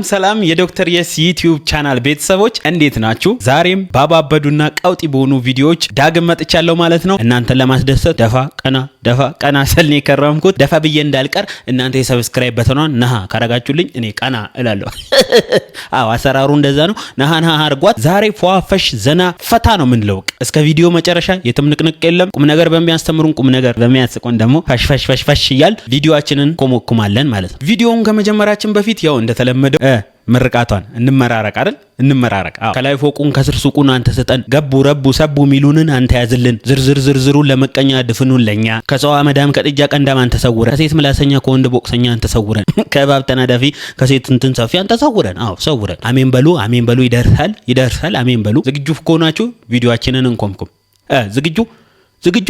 ሰላም የዶክተር የስ ዩቲዩብ ቻናል ቤተሰቦች እንዴት ናችሁ? ዛሬም ባባበዱና ቀውጢ በሆኑ ቪዲዮዎች ዳግም መጥቻለሁ ማለት ነው። እናንተን ለማስደሰት ደፋ ቀና ሰልኔ ከረምኩት ደፋ ብዬ እንዳልቀር እናንተ የሰብስክራይብ በተኗን ነሃ ካረጋችሁልኝ እኔ ቀና እላለሁ። አዎ አሰራሩ እንደዛ ነው። ነሃ አርጓት። ዛሬ ፏፈሽ ዘና ፈታ ነው ምንለው። እስከ ቪዲዮ መጨረሻ የትምንቅንቅ የለም። ቁም ነገር በሚያስተምሩን ቁም ነገር በሚያስቆን ደግሞ ፈሽ ይያል ቪዲዮአችንን ኮሞኩማለን ማለት ነው። ቪዲዮውን ከመጀመራችን በፊት ያው እንደተለመደው ምርቃቷን እንመራረቅ አይደል? እንመራረቅ። አዎ ከላይ ፎቁን ከስር ሱቁን አንተ ሰጠን፣ ገቡ ረቡ ሰቡ ሚሉንን አንተ ያዝልን፣ ዝርዝሩን ለመቀኛ ድፍኑን ለኛ፣ ከሰው አመዳም ከጥጃ ቀንዳም አንተ ሰውረን፣ ከሴት ምላሰኛ ከወንድ ቦክሰኛ አንተ ሰውረን፣ ከእባብ ተናዳፊ ከሴት እንትን ሰፊ አንተ ሰውረን። አዎ ሰውረን። አሜን በሉ። ይደርሳል። አሜን በሉ። ዝግጁ ከሆናችሁ ቪዲዮአችንን እንኮምኩም። ዝግጁ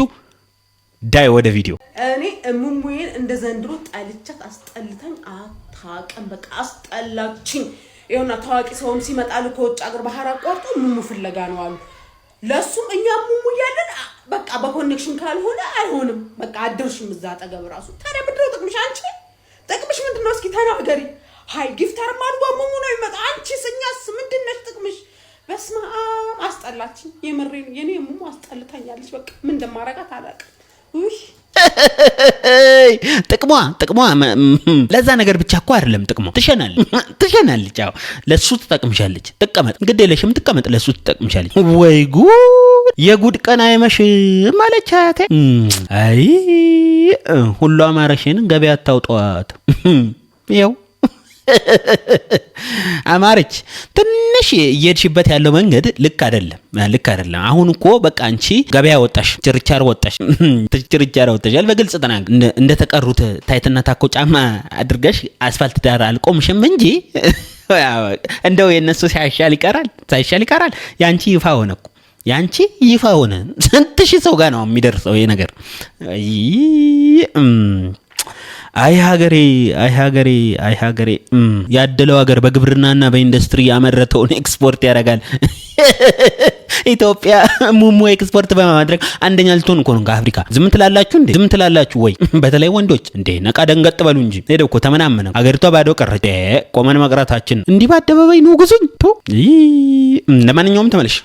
ዳይ ወደ ቪዲዮ። እኔ እሙሙዬን እንደ ዘንድሮ ጣልቻት አስጠልተኝ አታውቅም። በቃ አስጠላችኝ። ይኸውና ታዋቂ ሰውም ሲመጣ ከውጭ አገር ባህር አቋርጦ ሙሙ ፍለጋ ነው አሉ። ለሱም እኛ ሙሙ ያለን በቃ በኮኔክሽን ካልሆነ አይሆንም። በቃ አደርሽም እዛ አጠገብ ራሱ። ታዲያ ምንድነው ጥቅምሽ? አንቺ ጥቅምሽ ምንድነው? እስኪ ተናገሪ። ሃይ ጊፍታር ማድዋ ሙሙ ነው ይመጣ። አንቺስ እኛስ ምንድነሽ ጥቅምሽ? በስመ አብ አስጠላችኝ። የምሬን የኔ ሙሙ አስጠልታኛለች። በቃ ምን እንደማረጋት አላውቅም። ጥቅሟ ለዛ ነገር ብቻ እኮ አይደለም። ጥቅሟ ትሸናለች። አዎ ለሱ ትጠቅምሻለች። ተቀመጥ ግድ የለሽም ተቀመጥ፣ ለሱ ትጠቅምሻለች። ወይ ጉድ! የጉድ ቀን አይመሽም ማለቻት። አይ ሁሉ አማረሽን ገበያ አታውጧት። ይኸው አማረች። ትንሽ እየሄድሽበት ያለው መንገድ ልክ አይደለም። አሁን እኮ በቃ አንቺ ገበያ ወጣሽ፣ ችርቻር ወጣሻል። በግልጽ ተናገር። እንደተቀሩት ታይትና ታኮ ጫማ አድርገሽ አስፋልት ዳር አልቆምሽም እንጂ እንደው የነሱ ሳይሻል ይቀራል። ያንቺ ይፋ ሆነ። ስንት ሺህ ሰው ጋር ነው የሚደርሰው ይሄ ነገር። አይ ሀገሬ ያደለው ሀገር በግብርናና በኢንዱስትሪ ያመረተውን ኤክስፖርት ያደርጋል። ኢትዮጵያ ሙሙ ኤክስፖርት በማድረግ አንደኛ ልትሆን እኮ ነው ከአፍሪካ። ዝም ትላላችሁ ወይ? በተለይ ወንዶች እንዴ ነቃ ደንገጥ በሉ እንጂ። ሄደው እኮ ተመናመነ ሀገሪቷ ባዶ ቀረች። ቆመን መቅረታችን እንዲህ በአደባባይ ነው ጉዙኝ። ለማንኛውም ተመለሽ።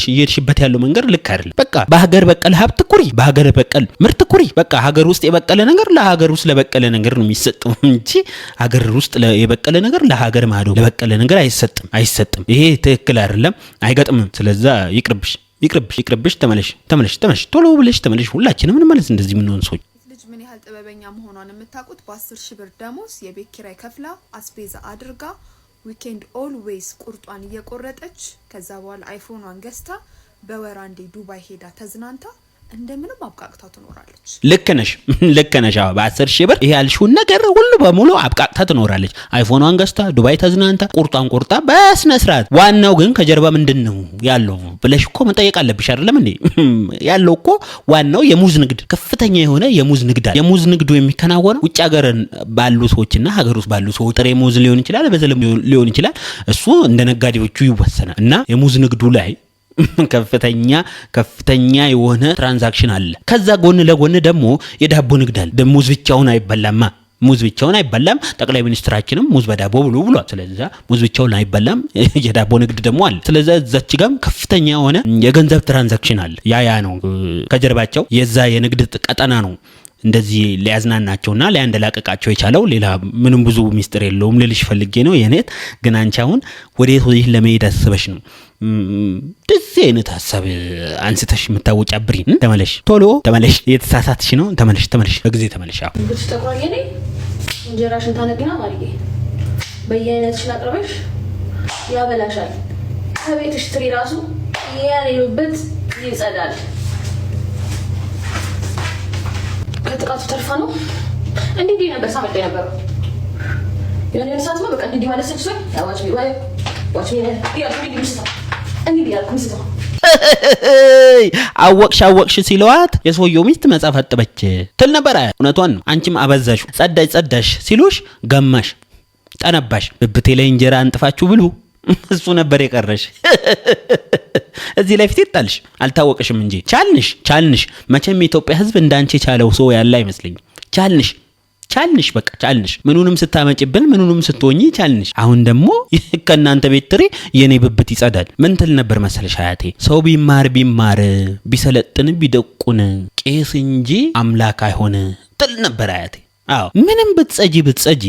እየሄድሽበት ያለው መንገድ ልክ አይደለም። በቃ በሀገር በቀል ሀብት ኩሪ፣ በሀገር በቀል ምርት ኩሪ። በቃ ሀገር ውስጥ የበቀለ ነገር ለሀገር ውስጥ ለበቀለ ነገር ነው የሚሰጠው እንጂ ሀገር ውስጥ የበቀለ ነገር ለሀገር ማዶ ለበቀለ ነገር አይሰጥም። ይሄ ትክክል አይደለም፣ አይገጥምም። ስለዛ ይቅርብሽ። ተመለሽ፣ ቶሎ ብለሽ ተመለሽ። ሁላችንም እንመለስ። እንደዚህ ምን ሆነ ሰው ልጅ ምን ያህል ጥበበኛ መሆኗን የምታውቁት በ10 ሺህ ብር ደሞዝ የቤት ኪራይ ከፍላ አስቤዛ አድርጋ ዊኬንድ ኦልዌይስ ቁርጧን እየቆረጠች ከዛ በኋላ አይፎኗን ገዝታ በወር አንዴ ዱባይ ሄዳ ተዝናንታ እንደምንም አብቃቅታ ትኖራለች። ልክ ነሽ። አዎ በ10 ሺህ ብር ይሄ ያልሽውን ነገር ሁሉ በሙሉ አብቃቅታ ትኖራለች። አይፎኗን ገዝታ ዱባይ ተዝናንታ ቁርጧን ቆርጣ በስነ ስርዓት። ዋናው ግን ከጀርባ ምንድነው ያለው ብለሽ እኮ መጠየቅ አለብሽ አይደለም እንዴ? ያለው እኮ ዋናው የሙዝ ንግድ፣ ከፍተኛ የሆነ የሙዝ ንግድ አለ። የሙዝ ንግዱ የሚከናወነው ውጭ ሀገር ባሉ ሰዎችና ሀገር ውስጥ ባሉ ሰዎች ጥሬ ሙዝ ሊሆን ይችላል፣ በዘለም ሊሆን ይችላል። እሱ እንደ ነጋዴዎቹ ይወሰናል። እና የሙዝ ንግዱ ላይ ከፍተኛ የሆነ ትራንዛክሽን አለ። ከዛ ጎን ለጎን ደግሞ የዳቦ ንግድ አለ። ሙዝ ብቻውን አይበላም። ጠቅላይ ሚኒስትራችንም ሙዝ በዳቦ ብሉ ብሏል። ስለዚህ ሙዝ ብቻውን አይበላም፣ የዳቦ ንግድ ደግሞ አለ። ስለዚህ እዛች ጋም ከፍተኛ የሆነ የገንዘብ ትራንዛክሽን አለ። ያ ነው ከጀርባቸው የዛ የንግድ ቀጠና ነው እንደዚህ ሊያዝናናቸውና ሊያንደላቀቃቸው የቻለው። ሌላ ምንም ብዙ ሚስጥር የለውም ልልሽ ፈልጌ ነው። የኔት ግን አንቺ አሁን ወዴት ለመሄድ አስበሽ ነው? እንደዚህ አይነት ሐሳብ አንስተሽ የምታወጫብሪ? ቶሎ ተመለሽ። የተሳሳትሽ ነው። ተመለሽ፣ በጊዜ ተመለሽ። አዎ እንግዲህ ተቆራኘ ነኝ። እንጀራሽን ታነግና ማርጌ በየአይነትሽን አቅርበሽ ያበላሻል። ከቤትሽ ትሪ ራሱ ያለበት ይጸዳል። ከጥቃቱ ተርፋ ነው እንዲህ ነበር ሳመጣ የነበረው። የኔ ሰዓት ነው በቃ እንዲህ ማለት ሰክሶ ያዋጭ ቢባይ ዋጭ እንዲህ ያልኩኝ ስታ አወቅሽ ሲለዋት የሰውየው ሚስት መጻፍ አጥበች ትል ነበር። እውነቷን ነው። አንቺም አበዛሽ። ጸዳሽ ሲሉሽ ገማሽ፣ ጠነባሽ። ብብቴ ላይ እንጀራ አንጥፋችሁ ብሉ እሱ ነበር የቀረሽ። እዚህ ላይ ፊት ይጣልሽ አልታወቅሽም እንጂ ቻልንሽ። መቼም የኢትዮጵያ ሕዝብ እንዳንቺ ቻለው ሰው ያለ አይመስልኝ። ቻልንሽ ቻልንሽ በቃ ቻልንሽ ምኑንም ስታመጭብን ምኑንም ስትሆኚ ቻልንሽ አሁን ደግሞ ከናንተ ቤት ትሪ የኔ ብብት ይጸዳል ምን ትል ነበር መሰለሽ አያቴ ሰው ቢማር ቢሰለጥን ቢደቁን ቄስ እንጂ አምላክ አይሆን ትል ነበር አያቴ አዎ ምንም ብትጸጂ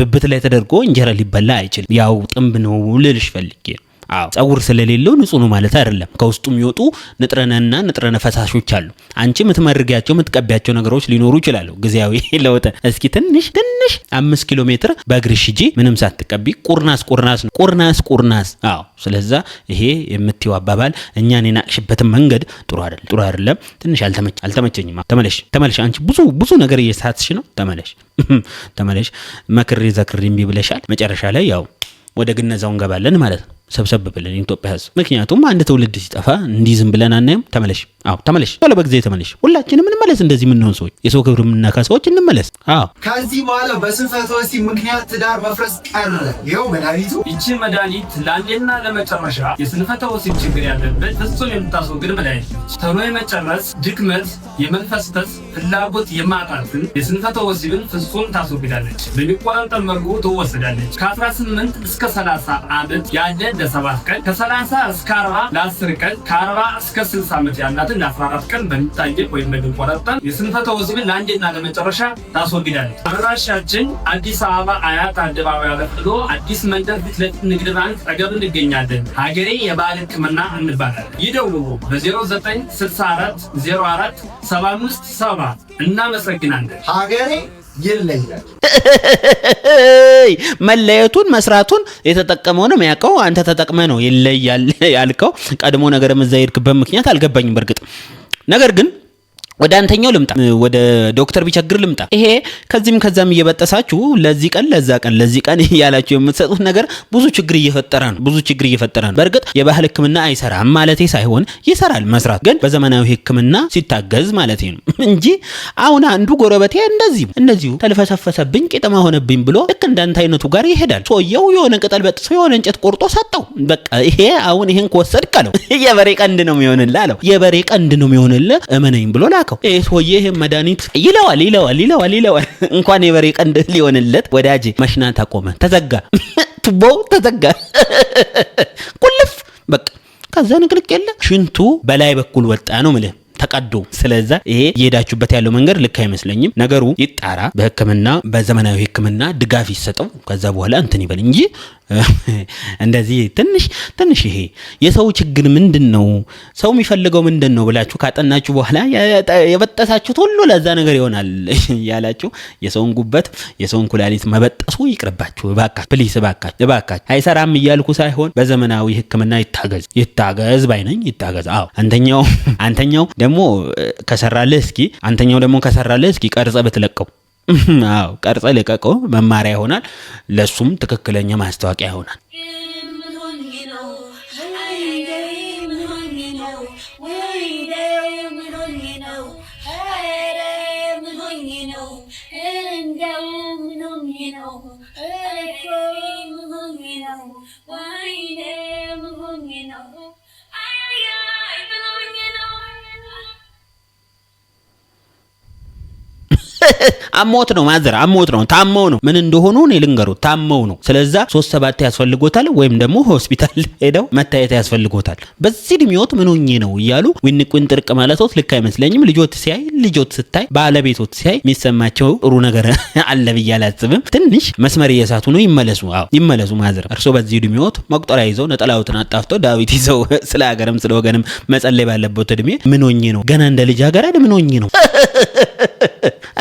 ብብት ላይ ተደርጎ እንጀራ ሊበላ አይችልም ያው ጥምብ ነው ልልሽ ፈልጌ አዎ ጸጉር ስለሌለው ንጹህ ነው ማለት አይደለም ከውስጡ የሚወጡ ንጥረ ፈሳሾች አሉ አንቺ የምትመርጊያቸው የምትቀቢያቸው ነገሮች ሊኖሩ ይችላሉ ግዚያዊ ለውጥ እስኪ ትንሽ 5 ኪሎ ሜትር በእግርሽ ሂጂ ምንም ሳትቀቢ ቁርናስ አዎ ስለዛ ይሄ የምትይው አባባል እኛን የናቅሽበት መንገድ ጥሩ አይደለም ትንሽ አልተመቸኝም ተመለሽ አንቺ ብዙ ነገር እየሳትሽ ነው ተመለሽ መክሬ ዘክሬ እምቢ ብለሻል መጨረሻ ላይ ያው ወደ ግነዛው እንገባለን ማለት ነው ሰብሰብ ብለን ኢትዮጵያ ህዝብ ምክንያቱም አንድ ትውልድ ሲጠፋ እንዲህ ዝም ብለን አናየም ተመለሽ ቶሎ በጊዜ ተመለሽ ሁላችንም እንመለስ እንደዚህ ምን ነው ሰዎች የሰው ክብር ምንናካ ሰዎች እንመለስ ከዚህ በኋላ በስንፈተ ወሲብ ምክንያት ትዳር መፍረስ ቀረ ይኸው መድኃኒቱ ይቺ መድኃኒት ለአንዴና ለመጨረሻ የስንፈተ ወሲብ ችግር ያለበት ፍጹም የምታስወግድ መድኃኒት ነች ቶሎ የመጨረስ ድክመት የመንፈስተት ፍላጎት የማጣትን የስንፈተ ወሲብን ፍጹም ታስወግዳለች በሚቆረጠም መልኩ ትወሰዳለች ከ18 እስከ 30 ዓመት ያለ ለ7 ቀን ከ30 እስከ 40 ለ10 ቀን ከ40 እስከ 60 ዓመት ያላትን ለ14 ቀን በሚታየቅ ወይም በሚቆረጠም የስንፈተ ወሲብን ለአንዴና ለመጨረሻ ታስወግዳለች አድራሻችን አዲስ አበባ አያት አደባባይ አለፍሎ አዲስ መንደር ፊት ለፊት ንግድ ባንክ አጠገብ እንገኛለን ሀገሬ የባህል ሕክምና እንባላለን ይደውሉ በ0964 04 757 እናመሰግናለን ሀገሬ ይለያል መለየቱን መስራቱን የተጠቀመው ነው የሚያውቀው አንተ ተጠቅመ ነው ይለያል ያልከው ቀድሞ ነገር መዛይርክበት ምክንያት አልገባኝም በርግጥ ነገር ግን ወደ አንተኛው ልምጣ ወደ ዶክተር ቢቸግር ልምጣ ይሄ ከዚህም ከዛም እየበጠሳችሁ ለዚህ ቀን ለዚህ ቀን ያላችሁ የምትሰጡት ነገር ብዙ ችግር እየፈጠረ ነው በርግጥ የባህል ሕክምና አይሰራም ማለቴ ሳይሆን ይሰራል መስራት ግን በዘመናዊ ሕክምና ሲታገዝ ማለቴ ነው እንጂ አሁን አንዱ ጎረበቴ እንደዚሁ ተልፈሰፈሰብኝ ቄጠማ ሆነብኝ ብሎ ልክ እንዳንተ አይነቱ ጋር ይሄዳል ሰውየው የሆነ ቅጠል በጥሶ የሆነ እንጨት ቆርጦ ሰጠው በቃ ይሄ አሁን ይሄን ከወሰድክ አለው የበሬ ቀንድ ነው የሚሆንልህ አለው የበሬ ቀንድ ነው የሚሆንልህ እመነኝ ብሎ ሰውዬ መድኃኒት ይለዋል እንኳን የበሬ ቀንድ ሊሆንለት ወዳጄ መሽናት አቆመ ቱቦው ተዘጋ ቁልፍ በቃ ከዛ ንቅልቅ የለ ሽንቱ በላይ በኩል ወጣ ነው ማለት ተቀዶ ስለዛ ይሄ እየሄዳችሁበት ያለው መንገድ ልክ አይመስለኝም ነገሩ ይጣራ በህክምና በዘመናዊ ህክምና ድጋፍ ይሰጠው ከዛ በኋላ እንትን ይበል እንጂ እንደዚህ ትንሽ ይሄ የሰው ችግር ምንድነው ሰው የሚፈልገው ምንድነው ብላችሁ ካጠናችሁ በኋላ የበጠሳችሁት ሁሉ ለዛ ነገር ይሆናል ያላችሁ የሰውን ጉበት የሰውን ኩላሊት መበጠሱ ይቅርባችሁ ፕሊስ እባካችሁ አይሰራም እያልኩ ሳይሆን በዘመናዊ ህክምና ይታገዝ ባይነኝ ይታገዝ አዎ አንተኛው ደግሞ ከሰራለህ እስኪ ቀርጸ በትለቀው አዎ ቀርጸ ለቀቀው መማሪያ ይሆናል ለሱም ትክክለኛ ማስተዋቂያ ይሆናል አሞት ነው ማዘር አሞት ነው ታመው ነው ምን እንደሆኑ እኔ ልንገሩ ታመው ነው ስለዛ 3-7 ያስፈልጎታል ወይም ደግሞ ሆስፒታል ሄደው መታየት ያስፈልጎታል በዚህ ድሚዮት ምን ሆኜ ነው ይያሉ ወንቁን ጥርቅ ማለቶት ልክ አይመስለኝም ልጆት ስታይ ባለቤቶት ሲያይ የሚሰማቸው ጥሩ ነገር አለ ብያላስብም ትንሽ መስመር እየሳቱ ነው ይመለሱ ማዘር እርሶ በዚህ ድሚዮት መቁጠሪያ ይዘው ነጠላውትን አጣፍተው ዳዊት ይዘው ስለ ሀገርም ስለ ወገንም መጸለይ ባለበት ድሜ ምን ሆኜ ነው ገና እንደ ልጅ ሀገር አይደል ምን ሆኜ ነው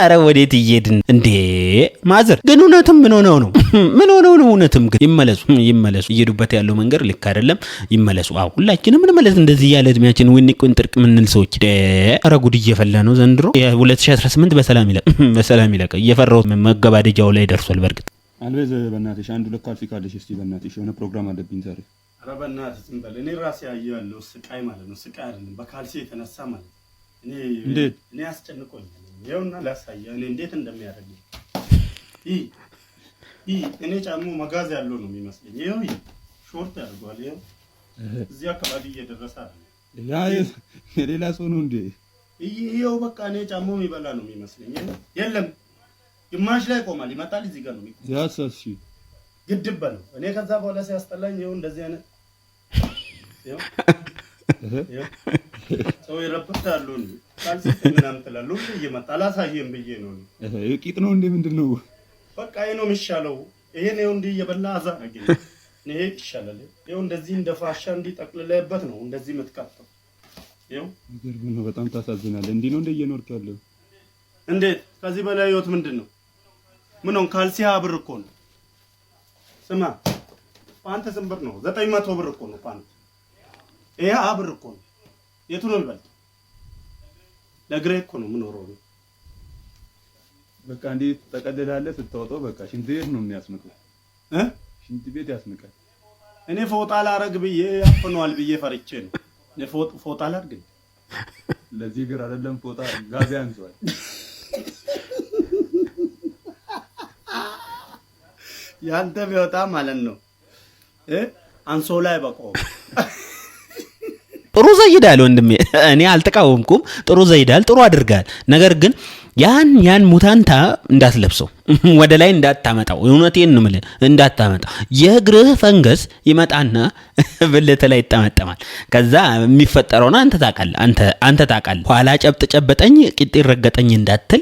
አረ ወዴት ይሄድን እንዴ ማዘር ግን እውነትም ምን ሆነው ነው እውነትም ግን ይመለሱ እየሄዱበት ያለው መንገድ ልክ አይደለም ይመለሱ አው ሁላችንም እንመለስ እንደዚህ ያለ እድሜያችን ወንቁን ጥርቅ ምንል ሰዎች አረ ጉድ እየፈላ ነው ዘንድሮ 2018 በሰላም ይለቀ እየፈራው መገባደጃው ላይ ደርሷል በርግጥ አልበዘ በእናትሽ አንዱ ለካልሲ ካለሽ እስቲ በእናትሽ የሆነ ፕሮግራም አለብኝ ዛሬ አረ በእናትሽ ዝም በል እኔ ራሴ ያያለው ስቃይ ማለት ነው ስቃይ አይደለም በካልሲ የተነሳ ማለት እኔ አስጨንቆኛል ይኸውና ላሳየህ እኔ እንዴት እንደሚያደርግ እኔ ጫሙ መጋዝ ያለው ነው የሚመስለኝ ይኸው ሾርት ያደርገዋል ይኸው እዚህ አካባቢ እየደረሰ አይደል የሌላ ሰው ነው እንዴ ይኸው በቃ እኔ ጫሙ የሚበላ ነው የሚመስለኝ የለም ግማሽ ላይ ቆማል ይመጣል እዚህ ጋር ነው ያሳሲ ግድብ ነው እኔ ከዛ በኋላ ሲያስጠላኝ ይኸው እንደዚህ አይነት ይኸው ሰው ይረብታሉ እንዴ ካልሲ ምናምን ትላሉ እየመጣ አላሳየም ብዬ ነው ቂጥ ነው እንዴ ምንድነው በቃ ይሄ ነው የሚሻለው ይሄ ነው እንዴ እየበላ አዛረገኝ ይሄ ይሻላል ይኸው እንደዚህ እንደፋሻ እንዲጠቅልለበት ነው እንደዚህ የምትከፍተው ይኸው ይገርም ነው በጣም ታሳዝናለህ እንዴ ነው እንደ እየኖርክ ያለው እንዴ ከዚህ በላይ ህይወት ምንድነው ምን ነው ካልሲ ብር እኮ ነው ስማ ፓንት ስንት ብር ነው 900 ብር እኮ ነው ፓንት ይሄ ብር እኮ ነው የቱ ነው ልበል ለግሬ እኮ ነው ምኖረው በቃ እንዴ ተቀደላለህ ስትወጣው በቃ ሽንት ቤት ነው የሚያስመጣው ሽንት ቤት ያስመጣል እኔ ፎጣ ላረግ ብዬ ያፈነዋል ብዬ ፈርቼ ነው እኔ ፎጣ ላርግ ለዚህ ግራ አይደለም ፎጣ ጋቢ አንሷል ያንተ ቢወጣ ማለት ነው አንሶላ ይበቃው ጥሩ ዘይዳል ወንድሜ እኔ አልተቃወምኩም ጥሩ ዘይዳል ጥሩ አድርጋል ነገር ግን ያን ሙታንታ እንዳትለብሰው ወደ ላይ እንዳታመጣው እውነቴን ነው ማለት እንዳታመጣ የእግርህ ፈንገስ ይመጣና ብልት ላይ ይጠመጠማል ከዛ የሚፈጠረውና አንተ ታውቃለህ ኋላ ጨብጠኝ ቂጥ ይረገጠኝ እንዳትል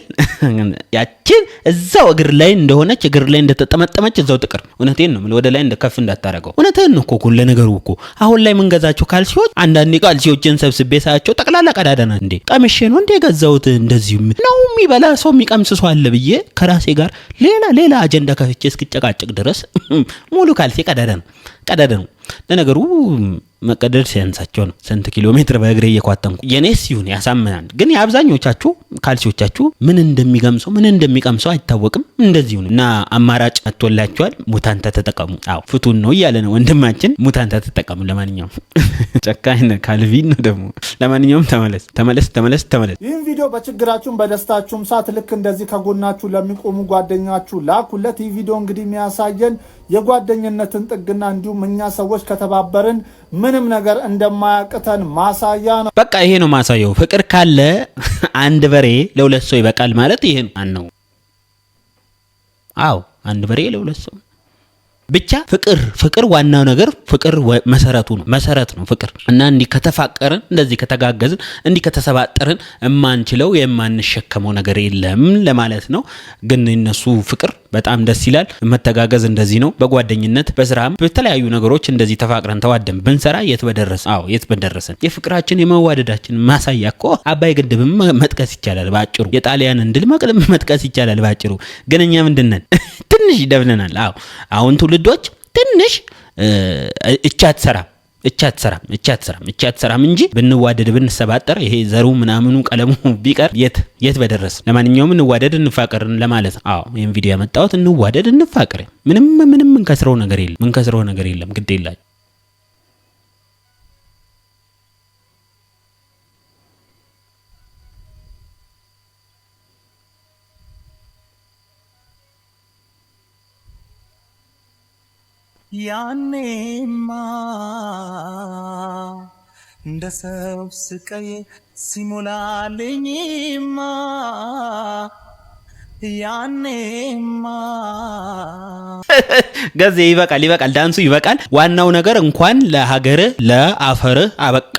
ያቺን እዛው እግር ላይ እንደሆነች እግር ላይ እንደተጠመጠመች እዛው ጥቅር እውነቴን ነው ወደ ላይ እንደከፍ እንዳታረገው እውነቴን ነው እኮ ሁሉ ነገሩ እኮ አሁን ላይ ምን ገዛቸው ካልሲዎች አንዳንዴ ካልሲዎችን ሰብስቤ ሳያቸው ጠቅላላ ቀዳዳና እንዴ ቀምሼ ነው እንዴ ገዛውት እንደዚህ ነው የሚበላ ሰው የሚቀምስ ሰው አለ ብዬ ከራሴ ጋር ሌላ አጀንዳ ከፍቼ እስክጨቃጭቅ ድረስ ሙሉ ካልሲ ቀዳዳ ነው ለነገሩ መቀደድ ሲያንሳቸው ነው ስንት ኪሎ ሜትር በእግሬ እየኳተንኩ የኔስ ይሁን ያሳምናል ግን የአብዛኞቻችሁ ካልሲዎቻችሁ ምን እንደሚቀምሰው አይታወቅም እንደዚህ ነው እና አማራጭ መጥቶላችኋል ሙታንታ ተጠቀሙ አው ፍቱን ነው እያለ ነው ወንድማችን ሙታንታ ተጠቀሙ ለማንኛውም ጨካኝ ነው ካልቪን ነው ደግሞ ለማንኛውም ተመለስ ይህን ቪዲዮ በችግራችሁም በደስታችሁም ሰዓት ልክ እንደዚህ ከጎናችሁ ለሚቆሙ ጓደኛችሁ ላኩለት ይህ ቪዲዮ እንግዲህ የሚያሳየን የጓደኝነትን ጥግና እንዲሁም እኛ ሰዎች ከተባበርን ምንም ነገር እንደማያቅተን ማሳያ ነው በቃ ይሄ ነው ማሳያው ፍቅር ካለ አንድ በሬ ለሁለት ሰው ይበቃል ማለት ይሄ ነው አው አንድ በሬ ለሁለት ሰው ብቻ ፍቅር ዋናው ነገር ፍቅር መሰረት ነው ፍቅር እና እንዲህ ከተፋቀርን እንደዚህ ከተጋገዝን እንዲህ ከተሰባጠርን የማንችለው የማንሸከመው ነገር የለም ለማለት ነው ግን እነሱ ፍቅር በጣም ደስ ይላል መተጋገዝ እንደዚህ ነው በጓደኝነት በስራም በተለያዩ ነገሮች እንደዚህ ተፋቅረን ተዋደን ብንሰራ የት በደረሰን የፍቅራችን የመዋደዳችን ማሳያ እኮ አባይ ግድብም መጥቀስ ይቻላል ባጭሩ የጣሊያን እንድል መቅለም መጥቀስ ይቻላል ባጭሩ ግን እኛ ምንድነን ትንሽ ይደብነናል አሁን ትውልዶች ትንሽ እቻትሰራም እንጂ ብንዋደድ ብንሰባጠር ይሄ ዘሩ ምናምኑ ቀለሙ ቢቀር የት በደረስ ለማንኛውም እንዋደድ እንፋቀርን ለማለት አዎ ይሄን ቪዲዮ ያመጣሁት እንዋደድ እንፋቀር ምንም እንከስረው ነገር የለም ግድ የላችሁ ያኔማ እንደ ሰው ስቃይ ሲሞላልኝማ ያኔማ ገዜ ይበቃል ዳንሱ ይበቃል ዋናው ነገር እንኳን ለሀገርህ ለአፈርህ አበቃ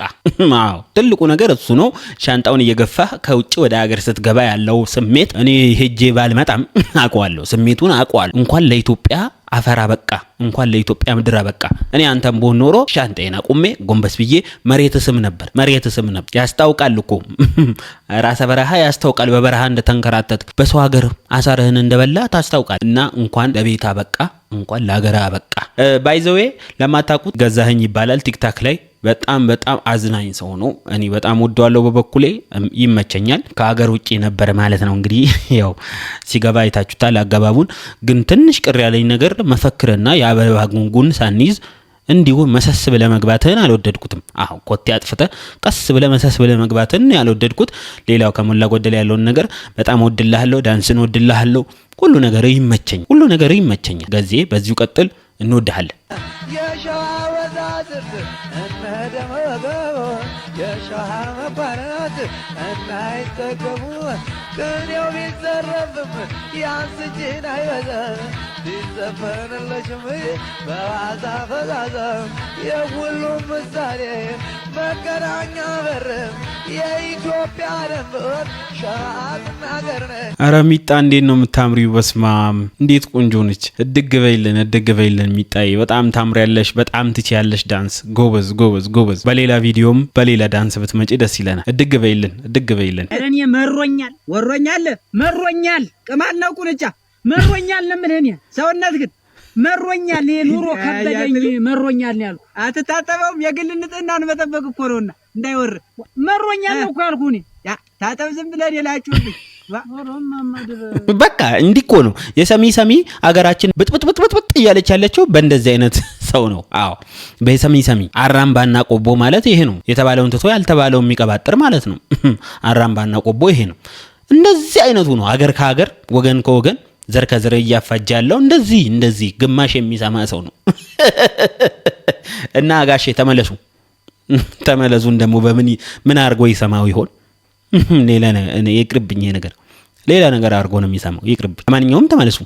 አዎ ትልቁ ነገር እሱ ነው ሻንጣውን እየገፋህ ከውጭ ወደ ሀገር ስትገባ ያለው ስሜት እኔ ሄጄ ባልመጣም አውቀዋለሁ ስሜቱን አውቀዋለሁ እንኳን ለኢትዮጵያ አፈራ በቃ እንኳን ለኢትዮጵያ ምድር በቃ እኔ አንተም ቦኖሮ ሻንጣዬን አቁሜ ጎንበስ ብዬ መሬት ስም ነበር ያስታውቃል እኮ ራስ በረሃ ያስታውቃል በበረሃ እንደተንከራተት በሰው ሀገር አሳርህን እንደበላ ታስታውቃል እና እንኳን ለቤታ በቃ እንኳን ለሀገር በቃ ባይዘዌ ለማታቁት ገዛኸኝ ይባላል ቲክታክ ላይ በጣም አዝናኝ ሰው ነው እኔ በጣም ወደዋለሁ በበኩሌ ይመቸኛል ከሀገር ውጪ ነበር ማለት ነው እንግዲህ ያው ሲገባ አይታችሁታል አጋባቡን ግን ትንሽ ቅር ያለኝ ነገር መፈክርና የአበባ ጉንጉን ሳንይዝ እንዲሁ መሰስ ብለ መግባትን አልወደድኩትም ኮቴ አጥፍተ ቀስ ብለ መሰስ ብለ መግባትን ያልወደድኩት ሌላው ከሞላ ጎደል ያለውን ነገር በጣም ወድልሃለሁ ዳንስን ወድልሃለሁ ሁሉ ነገር ይመቸኛል ገዜ በዚሁ ቀጥል እንወድሃለን የሻሃ መባራት እናይጠገቡ ቅኔው ቢዘረፍም ያንስችን አይበዛ ቢዘፈንለሽም በዋዛ ፈዛዛ የሁሉም ምሳሌ መገናኛ በርም የኢትዮጵያ ደንበር ሸራትና ገርነ አረ ሚጣ እንዴት ነው የምታምሪው? በስማም እንዴት ቆንጆ ነች። እድግ በይልን ሚጣዬ፣ በጣም ታምሪያለሽ፣ በጣም ትችያለሽ ዳንስ። ጎበዝ ጎበዝ ጎበዝ። በሌላ ቪዲዮም በሌላ ዳንስ ብትመጪ ደስ ይለናል። እድግ በይልን። እኔ መሮኛል ቅማል ነው ቁንጫ መሮኛል ለምን እኔ ሰውነት ግን መሮኛል ኑሮ ከበደኝ መሮኛል ነው ያሉ። አትታጠበውም የግል ንጽህናን መጠበቅ እኮ ነውና እንዳይወር መሮኛል ነው እኮ ያልኩህ እኔ። ታጠብ ዝም ብለህ ሌላችሁብኝ በቃ እንዲህ እኮ ነው የሰሚ አገራችን ብጥብጥ እያለች ያለችው በእንደዚህ አይነት ሰው ነው። አዎ በሰሚ አራምባና ቆቦ ማለት ይሄ ነው። የተባለውን ትቶ ያልተባለውን የሚቀባጥር ማለት ነው። አራምባና ቆቦ ይሄ ነው። እንደዚህ አይነቱ ነው አገር ከሀገር ወገን ከወገን ዘር ከዘር እያፋጀ ያለው እንደዚህ ግማሽ የሚሰማ ሰው ነው። እና ጋሼ ተመለሱን ደግሞ ምን አድርጎ ይሰማው ይሆን? ሌላ ይቅርብኝ ነገር ሌላ ነገር አድርጎ ነው የሚሰማው። ይቅርብኝ። ማንኛውም ተመለሱ።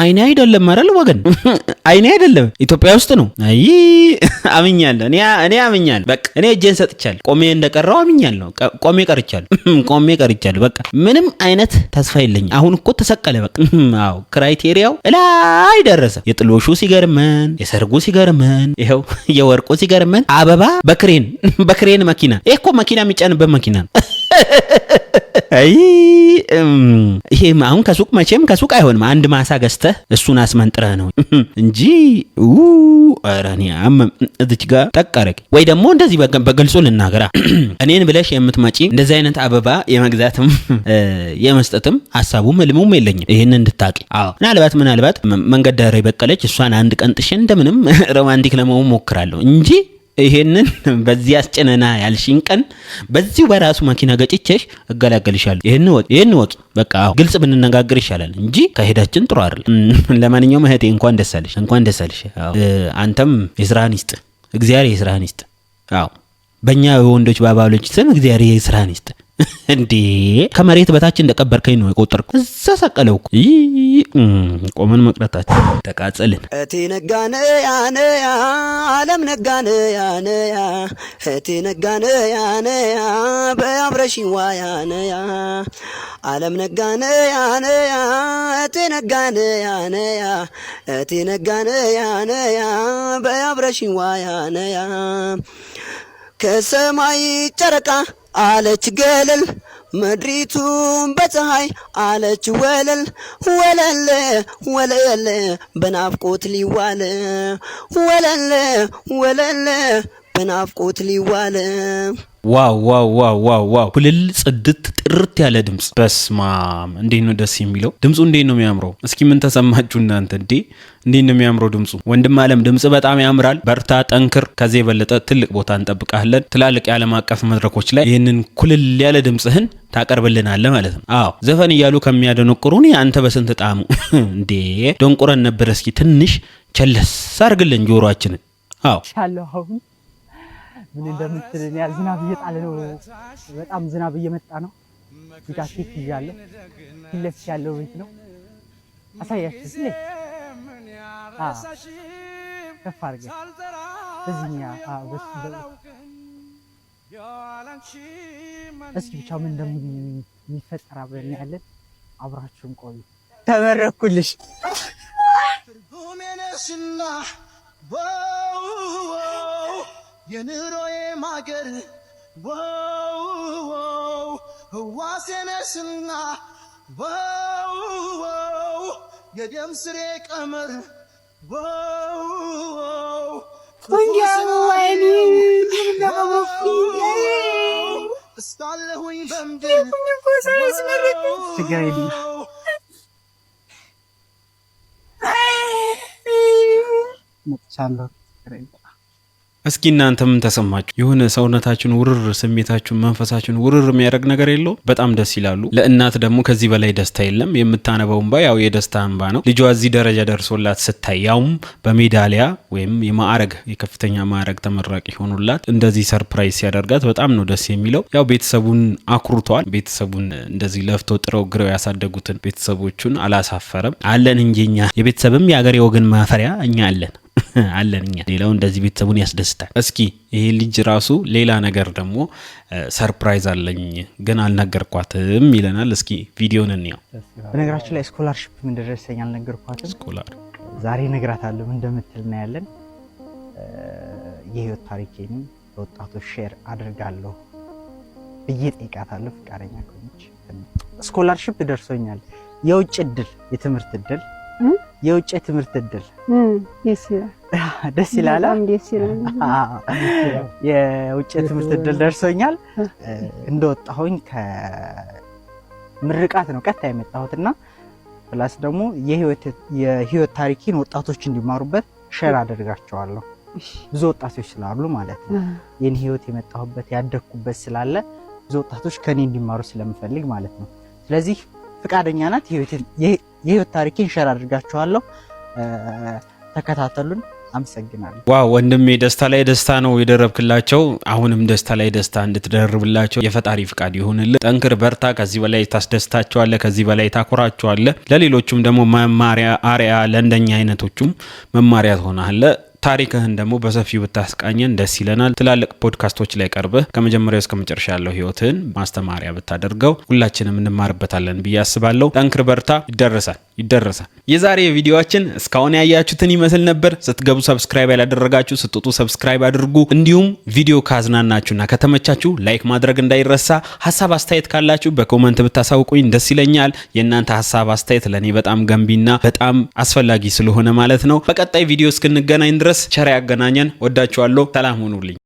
አይኔ አይደለም አይደል ወገን? አይኔ አይደለም ኢትዮጵያ ውስጥ ነው። አይ አምኛለሁ። እኔ አምኛለሁ። በቃ እኔ እጄን ሰጥቻለሁ። ቆሜ እንደቀረው አምኛለሁ። ቆሜ ቀርቻለሁ። በቃ ምንም አይነት ተስፋ የለኝም። አሁን እኮ ተሰቀለ። በቃ አዎ ክራይቴሪያው ላይ ደረሰ። የጥሎሹ ሲገርመን፣ የሰርጉ ሲገርመን፣ ይሄው የወርቁ ሲገርመን፣ አበባ በክሬን መኪና። ይሄ እኮ መኪና የሚጫንበት መኪና ነው። አይ ይሄ አሁን ከሱቅ አይሆንም። አንድ ማሳ ገዝተህ እሱን አስመንጥረህ ነው እንጂ አራኒ እዚች ጋር ጠቀረቅ ወይ ደግሞ እንደዚህ በግልጹ ልናገራ እኔን ብለሽ የምትመጪ እንደዚህ አይነት አበባ የመግዛትም የመስጠትም ሐሳቡም ህልሙም የለኝም። ይሄን እንድታቂ። አዎ ምናልባት መንገድ ዳር የበቀለች እሷን አንድ ቀን ጥሽ እንደምንም ሮማንቲክ ለመሆን ሞክራለሁ እንጂ ይሄንን በዚህ አስጨነና ያልሽን ቀን በዚሁ በራሱ መኪና ገጭቼሽ እገላገልሻለሁ። ይሄን ወቂ። በቃ ግልጽ ብንነጋገር ይሻላል እንጂ ከሄዳችን ጥሩ አይደል። ለማንኛውም እህቴ እንኳን ደስ አለሽ። አዎ አንተም የስራህን ይስጥ፣ እግዚአብሔር የስራህን ይስጥ። አዎ በእኛ ወንዶች ባባሎች ስም እግዚአብሔር የስራህን ይስጥ። እንዴ ከመሬት በታች እንደቀበርከኝ ነው የቆጠርኩ። እዛ ሰቀለው ቆመን መቅረታችን ተቃጸልን። እቴ ነጋነ ያነ ዓለም ነጋነ ያነ እቴ ነጋነ ያነ በአብረሽ ዋያነ ዓለም ነጋነ ያነ እቴ ነጋነ ያነ እቴ ነጋነ ያነ በአብረሽ ዋያነ ከሰማይ ጨረቃ አለች ገለል ምድሪቱን በፀሐይ አለች ወለል በናፍቆት ሊዋል ወለል በናፍቆት ሊዋል። ዋው ኩልል ጽድት ጥርት ያለ ድምጽ። በስማም እንዴት ነው ደስ የሚለው ድምጹ! እንዴት ነው የሚያምረው! እስኪ ምን ተሰማችሁ እናንተ? እንዴት ነው የሚያምረው ድምጹ! ወንድም አለም ድምጽ በጣም ያምራል። በርታ፣ ጠንክር። ከዚህ የበለጠ ትልቅ ቦታ እንጠብቃለን። ትላልቅ የዓለም አቀፍ መድረኮች ላይ ይህንን ኩልል ያለ ድምጽህን ታቀርብልናለህ ማለት ነው። አዎ ዘፈን እያሉ ከሚያደነቁሩን አንተ በስንት ጣሙ እንዴ ደንቁረን ነበር። እስኪ ትንሽ ቸለስ አድርግልን ጆሮአችንን። አዎ ምን እንደምትልን ያል ዝናብ እየጣለ ነው። በጣም ዝናብ እየመጣ ነው። ጃኬት ይዣለሁ። ፊት ያለው ቤት ነው። አሳያችሁ ስለ ከፍ አድርገህ በዚህኛ እስኪ ብቻ ምን እንደሚፈጠር አብረን ያለን። አብራችሁን ቆዩ። ተመረኩልሽ። የኑሮዬ ማገር ህዋሴነሽና የደም ስሬ ቀመር እስካለሁኝ በምድር ችግር የለም። መጥቻለሁ። እስኪ እናንተ ምን ተሰማችሁ? የሆነ ሰውነታችሁን ውርር ስሜታችሁን መንፈሳችሁን ውርር የሚያደርግ ነገር የለው? በጣም ደስ ይላሉ። ለእናት ደግሞ ከዚህ በላይ ደስታ የለም። የምታነበው እንባ ያው የደስታ እንባ ነው። ልጇ እዚህ ደረጃ ደርሶላት ስታይ ያውም በሜዳሊያ ወይም የማዕረግ የከፍተኛ ማዕረግ ተመራቂ ሆኖላት እንደዚህ ሰርፕራይዝ ሲያደርጋት በጣም ነው ደስ የሚለው። ያው ቤተሰቡን አኩርቷል። ቤተሰቡን እንደዚህ ለፍቶ ጥረው ግረው ያሳደጉትን ቤተሰቦቹን አላሳፈረም። አለን እንጂ እኛ የቤተሰብም የሀገር የወገን ማፈሪያ እኛ አለን አለን እኛ። ሌላው እንደዚህ ቤተሰቡን ያስደስታል። እስኪ ይሄ ልጅ ራሱ ሌላ ነገር ደግሞ ሰርፕራይዝ አለኝ ግን አልነገርኳትም ይለናል። እስኪ ቪዲዮን እንየው። በነገራችን ላይ ስኮላርሺፕ ምን ደረሰኝ አልነገርኳትም። ስኮላር ዛሬ እነግራታለሁ እንደምትል ነው ያለን። የህይወት ታሪኬን ለወጣቶች ሼር አድርጋለሁ ብዬ ጠይቃታለሁ። ፍቃደኛ ከሆነች ስኮላርሺፕ ደርሶኛል። የውጭ እድል የትምህርት እድል የውጭ ትምህርት እድል ደስ ይላል። የውጭ ትምህርት እድል ደርሶኛል። እንደወጣሁኝ ከምርቃት ነው ቀጥታ የመጣሁትና ፕላስ ደግሞ የህይወት ታሪኬን ወጣቶች እንዲማሩበት ሼር አደርጋቸዋለሁ። ብዙ ወጣቶች ስላሉ ማለት ነው የኔ ህይወት የመጣሁበት ያደግኩበት ስላለ ብዙ ወጣቶች ከኔ እንዲማሩ ስለምፈልግ ማለት ነው። ስለዚህ ፍቃደኛ ናት። የህይወት ታሪኬን ሼር አድርጋችኋለሁ። ተከታተሉን። አመሰግናለሁ። ዋው ወንድሜ ደስታ ላይ ደስታ ነው የደረብክላቸው። አሁንም ደስታ ላይ ደስታ እንድትደርብላቸው የፈጣሪ ፍቃድ ይሁንልህ። ጠንክር፣ በርታ። ከዚህ በላይ ታስደስታቸዋለህ፣ ከዚህ በላይ ታኮራቸዋለህ። ለሌሎቹም ደግሞ መማሪያ አርያ፣ ለእንደኛ አይነቶቹም መማሪያ ትሆናለህ። ታሪክህን ደግሞ በሰፊው ብታስቃኘን ደስ ይለናል። ትላልቅ ፖድካስቶች ላይ ቀርበህ ከመጀመሪያው እስከ መጨረሻ ያለው ህይወትህን ማስተማሪያ ብታደርገው ሁላችንም እንማርበታለን ብዬ አስባለሁ። ጠንክር፣ በርታ። ይደረሳል። የዛሬ ቪዲዮአችን እስካሁን ያያችሁትን ይመስል ነበር። ስትገቡ ሰብስክራይብ ያላደረጋችሁ ስትወጡ ሰብስክራይብ አድርጉ። እንዲሁም ቪዲዮ ካዝናናችሁና ከተመቻችሁ ላይክ ማድረግ እንዳይረሳ። ሀሳብ አስተያየት ካላችሁ በኮመንት ብታሳውቁኝ ደስ ይለኛል። የእናንተ ሀሳብ አስተያየት ለኔ በጣም ገንቢና በጣም አስፈላጊ ስለሆነ ማለት ነው። በቀጣይ ቪዲዮ እስክንገናኝ ድረስ ቸር ያገናኘን። ወዳችኋለሁ። ሰላም ሁኑልኝ።